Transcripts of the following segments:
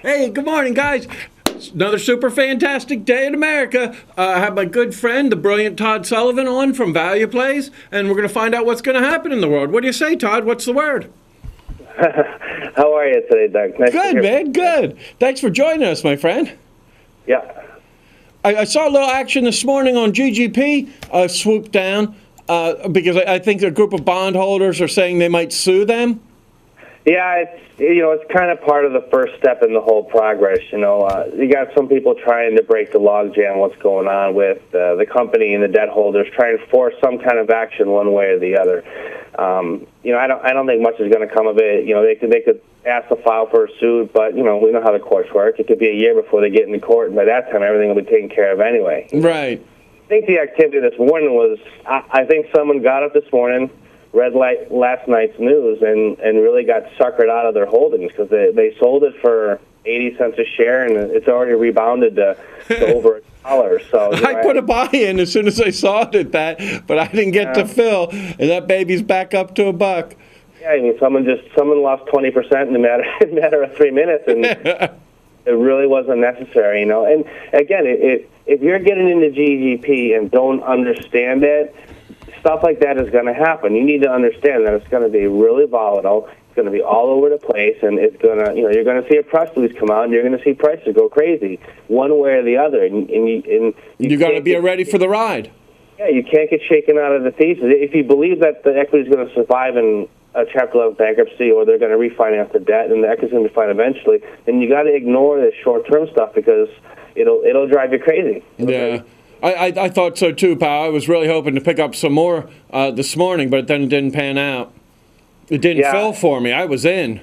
Hey, good morning, guys. It's another super fantastic day in America. I have my good friend, the brilliant Todd Sullivan, on from Value Plays, and we're going to find out what's going to happen in the world. What do you say, Todd? What's the word? How are you today, Doug? Nice Good, man. Good. Thanks for joining us, my friend. Yeah. I saw a little action this morning on GGP swoop down because I think a group of bondholders are saying they might sue them. Yeah, it's kind of part of the first step in the whole progress. You got some people trying to break the logjam. What's going on with the company and the debt holders, trying to force some kind of action one way or the other. I don't think much is going to come of it. They could ask to file for a suit, but we know how the courts work. It could be a year before they get into court, and by that time, everything will be taken care of anyway. Right. I think the activity this morning was. I think someone got up this morning, read last night's news, and really got suckered out of their holdings because they sold it for 80 cents a share, and it's already rebounded to over $1. So I put a buy in as soon as I saw it at that, but I didn't get to fill, and that baby's back up to $1. Yeah, I mean, someone lost 20% in a matter of 3 minutes, and it really wasn't necessary, And again, if you're getting into GGP and don't understand it, stuff like that is going to happen. You need to understand that it's going to be really volatile. It's going to be all over the place, and it's going to, you're going to see a press release come out, and you're going to see prices go crazy one way or the other. And you got to be ready for the ride. Yeah, you can't get shaken out of the thesis. If you believe that the equity is going to survive in a Chapter 11 bankruptcy, or they're going to refinance the debt, and the equity is going to be fine eventually, then you got to ignore this short-term stuff because it'll drive you crazy. Yeah. I thought so too, pal. I was really hoping to pick up some more this morning, but then it didn't pan out. It didn't fill for me. I was in.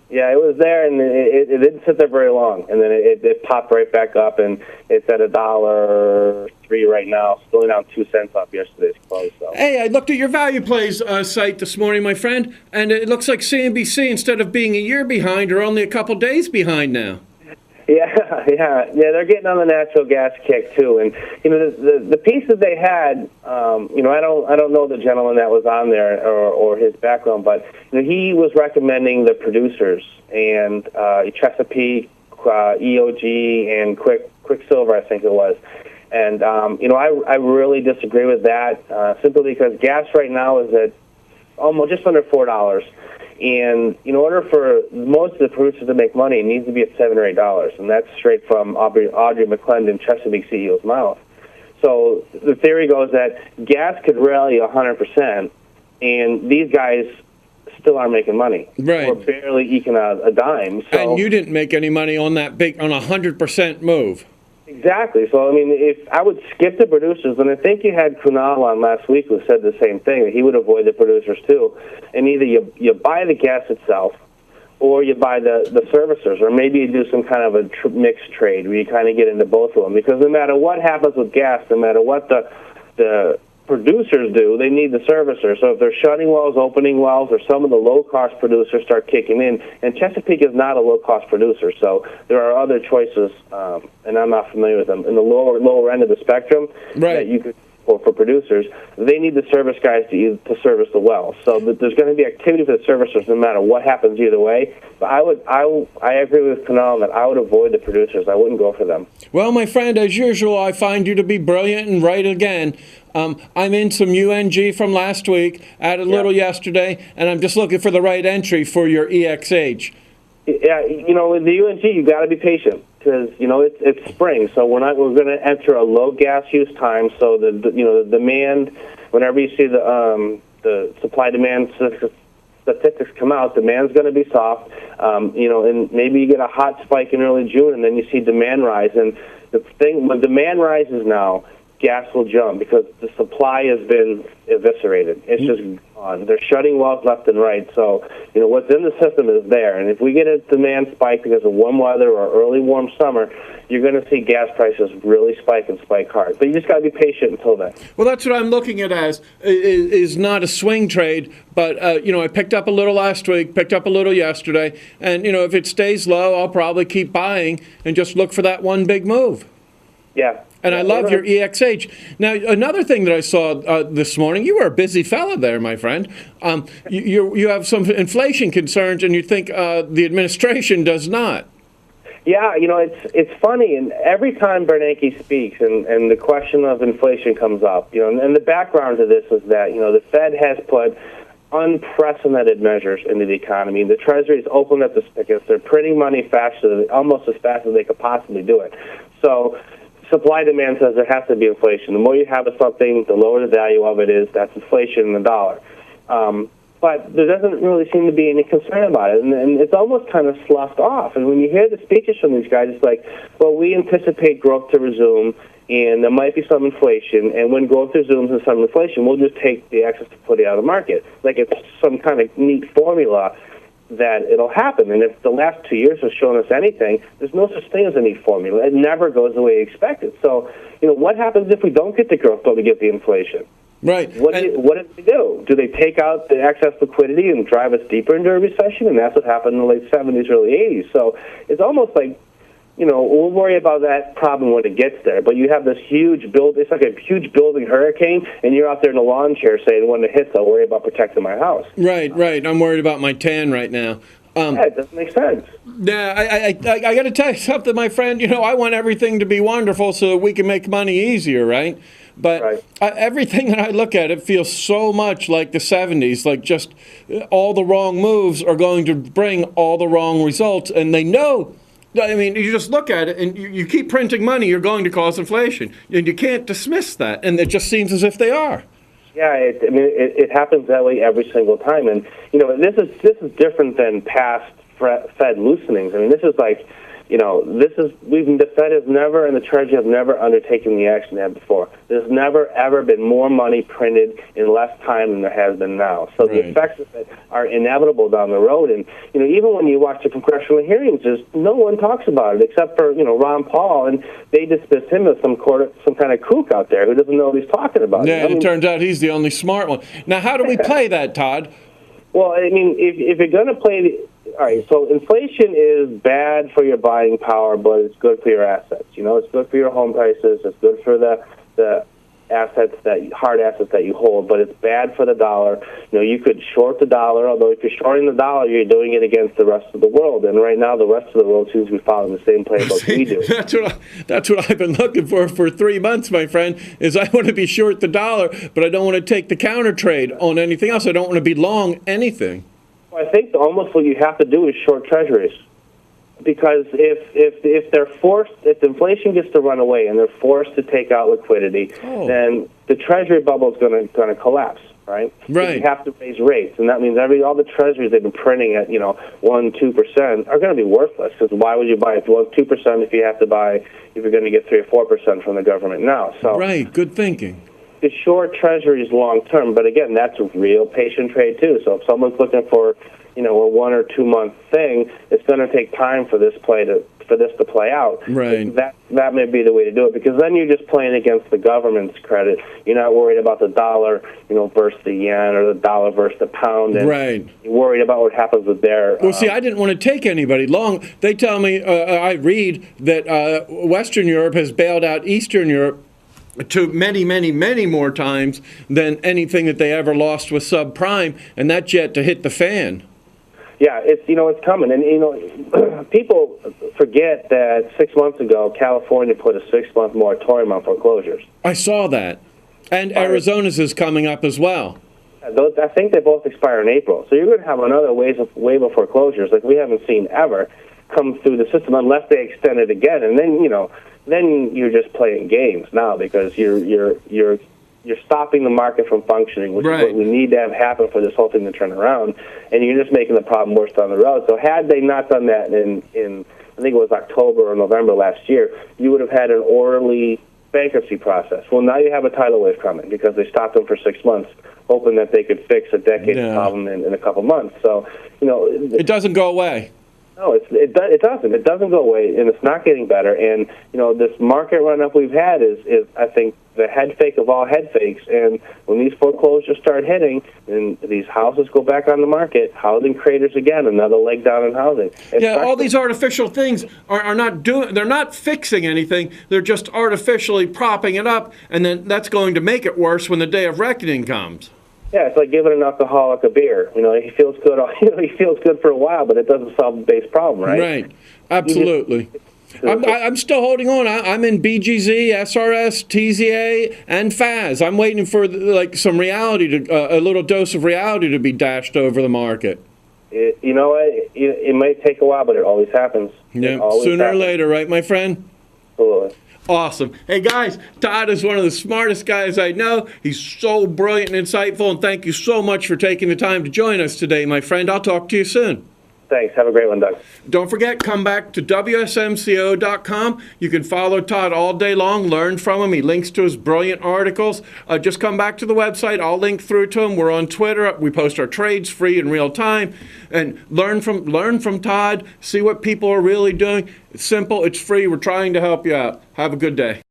Yeah, it was there, and it didn't sit there very long, and then it popped right back up, and it's at $1.03 right now, still down 2 cents off yesterday's close. So. Hey, I looked at your Value Plays site this morning, my friend, and it looks like CNBC, instead of being a year behind, are only a couple days behind now. Yeah. They're getting on the natural gas kick too, and the piece that they had, I don't know the gentleman that was on there or his background, but he was recommending the producers and Chesapeake, EOG, and Quicksilver, I think it was, and I really disagree with that simply because gas right now is at almost just under $4. And in order for most of the producers to make money, it needs to be at $7 or $8, and that's straight from Audrey McClendon, Chesapeake CEO's mouth. So the theory goes that gas could rally 100%, and these guys still aren't making money. Right. Or barely eking a dime. So. And you didn't make any money on that on 100% move. Exactly. So, I mean, if I would skip the producers, and I think you had Kunal on last week who said the same thing, that he would avoid the producers too, and either you buy the gas itself or you buy the servicers, or maybe you do some kind of a mixed trade where you kind of get into both of them, because no matter what happens with gas, no matter what the producers do, they need the servicers. So if they're shutting wells, opening wells, or some of the low-cost producers start kicking in, and Chesapeake is not a low-cost producer, so there are other choices, and I'm not familiar with them, in the lower end of the spectrum that you could for producers. They need the service guys to service the wells. So there's going to be activity for the servicers no matter what happens either way. But I agree with Kunal that I would avoid the producers. I wouldn't go for them. Well, my friend, as usual, I find you to be brilliant and right again. I'm in some UNG from last week, added a little yesterday, and I'm just looking for the right entry for your EXH. Yeah, with the UNG, you got to be patient because it's spring, so we're going to enter a low gas use time. So the demand, whenever you see the supply demand statistics come out, demand's going to be soft. And maybe you get a hot spike in early June, and then you see demand rise. And the thing when demand rises now, gas will jump because the supply has been eviscerated. It's just gone. They're shutting wells left and right. So, what's in the system is there. And if we get a demand spike because of warm weather or early warm summer, you're going to see gas prices really spike and spike hard. But you just got to be patient until then. Well, that's what I'm looking at as is not a swing trade, but, I picked up a little last week, picked up a little yesterday, and, if it stays low, I'll probably keep buying and just look for that one big move. Yeah. And I love your EXH. Now, another thing that I saw this morning, you were a busy fella there, my friend. You have some inflation concerns, and you think the administration does not. Yeah, it's funny, and every time Bernanke speaks, and the question of inflation comes up, and the background to this is that the Fed has put unprecedented measures into the economy. The Treasury's opened up the spigots. They're printing money faster, almost as fast as they could possibly do it. So supply demand says there has to be inflation. The more you have of something, the lower the value of it is. That's inflation in the dollar. But there doesn't really seem to be any concern about it, and it's almost kind of sloughed off. And when you hear the speeches from these guys, it's like, well, we anticipate growth to resume, and there might be some inflation, and when growth resumes and some inflation, we'll just take the excess to put it out of the market. Like it's some kind of neat formula that it'll happen. And if the last 2 years have shown us anything, there's no such thing as a neat formula. It never goes the way you expected. So, what happens if we don't get the growth, but we get the inflation? Right. What do they do? Do they take out the excess liquidity and drive us deeper into a recession? And that's what happened in the late 70s, early 80s. So it's almost like, we'll worry about that problem when it gets there. But you have this it's like a huge building hurricane, and you're out there in a lawn chair saying, when it hits, I'll worry about protecting my house. Right. I'm worried about my tan right now. Yeah, it doesn't make sense. Yeah, I got to tell you something, my friend. I want everything to be wonderful so that we can make money easier, right? But everything that I look at, it feels so much like the 70s, like just all the wrong moves are going to bring all the wrong results. And they know, I mean, you just look at it and you keep printing money, you're going to cause inflation. And you can't dismiss that. And it just seems as if they are. Yeah, it happens that way every single time. And, this is different than past Fed loosenings. I mean, this is like, the Fed has never and the Treasury have never undertaken the action they had before. There's never, ever been more money printed in less time than there has been now. So the effects of it are inevitable down the road. And, even when you watch the congressional hearings, no one talks about it except for, Ron Paul, and they dismiss him as some kind of kook out there who doesn't know what he's talking about. Yeah, it turns out he's the only smart one. Now, how do we play that, Todd? Well, I mean, if you're going to play all right, so inflation is bad for your buying power, but it's good for your assets. It's good for your home prices. It's good for the hard assets that you hold, but it's bad for the dollar. You could short the dollar, although if you're shorting the dollar, you're doing it against the rest of the world. And right now, the rest of the world seems to be following the same playbook we do. That's what I've been looking for 3 months, my friend, is I want to be short the dollar, but I don't want to take the counter trade on anything else. I don't want to be long anything. Well, I think almost what you have to do is short treasuries, because if they're forced, if inflation gets to run away and they're forced to take out liquidity, then the treasury bubble is going to collapse, right? Right. You have to raise rates, and that means all the treasuries they've been printing at 1-2% are going to be worthless. Because why would you buy 2% if you're going to get 3 or 4% from the government now? So right, good thinking. The short treasuries long term, but again, that's a real patient trade too. So if someone's looking for, a 1 or 2 month thing, it's going to take time for this to play out. Right. That may be the way to do it, because then you're just playing against the government's credit. You're not worried about the dollar, versus the yen, or the dollar versus the pound. And right. You're worried about what happens with their. Well, see, I didn't want to take anybody long. They tell me, I read that Western Europe has bailed out Eastern Europe to many, many, many more times than anything that they ever lost with subprime, and that's yet to hit the fan. Yeah, it's coming, and people forget that 6 months ago California put a 6-month moratorium on foreclosures. I saw that, and Arizona's is coming up as well. I think they both expire in April, so you're going to have another wave of foreclosures like we haven't seen ever come through the system, unless they extend it again, and then you're just playing games now, because you're stopping the market from functioning, which is what we need to have happen for this whole thing to turn around, and you're just making the problem worse down the road. So had they not done that in I think it was October or November last year, you would have had an orderly bankruptcy process. Well, now you have a tidal wave coming because they stopped them for 6 months, hoping that they could fix a decade problem in a couple months. So, it doesn't go away. No, it doesn't. It doesn't go away, and it's not getting better. And this market run-up we've had is I think the head fake of all head fakes. And when these foreclosures start hitting, and these houses go back on the market, housing craters again, another leg down in housing. All these artificial things are not doing. They're not fixing anything. They're just artificially propping it up, and then that's going to make it worse when the day of reckoning comes. Yeah, it's like giving an alcoholic a beer. He feels good. He feels good for a while, but it doesn't solve the base problem, right? Right. Absolutely. I'm still holding on. I'm in BGZ, SRS, TZA, and FAS. I'm waiting for some reality a little dose of reality to be dashed over the market. You know what? It might take a while, but it always happens. Yeah, sooner or later, right, my friend? Absolutely. Awesome. Hey, guys, Todd is one of the smartest guys I know. He's so brilliant and insightful, and thank you so much for taking the time to join us today, my friend. I'll talk to you soon. Thanks. Have a great one, Doug. Don't forget, come back to WSMCO.com. You can follow Todd all day long, learn from him. He links to his brilliant articles. Just come back to the website. I'll link through to him. We're on Twitter. We post our trades free in real time. And learn from Todd. See what people are really doing. It's simple. It's free. We're trying to help you out. Have a good day.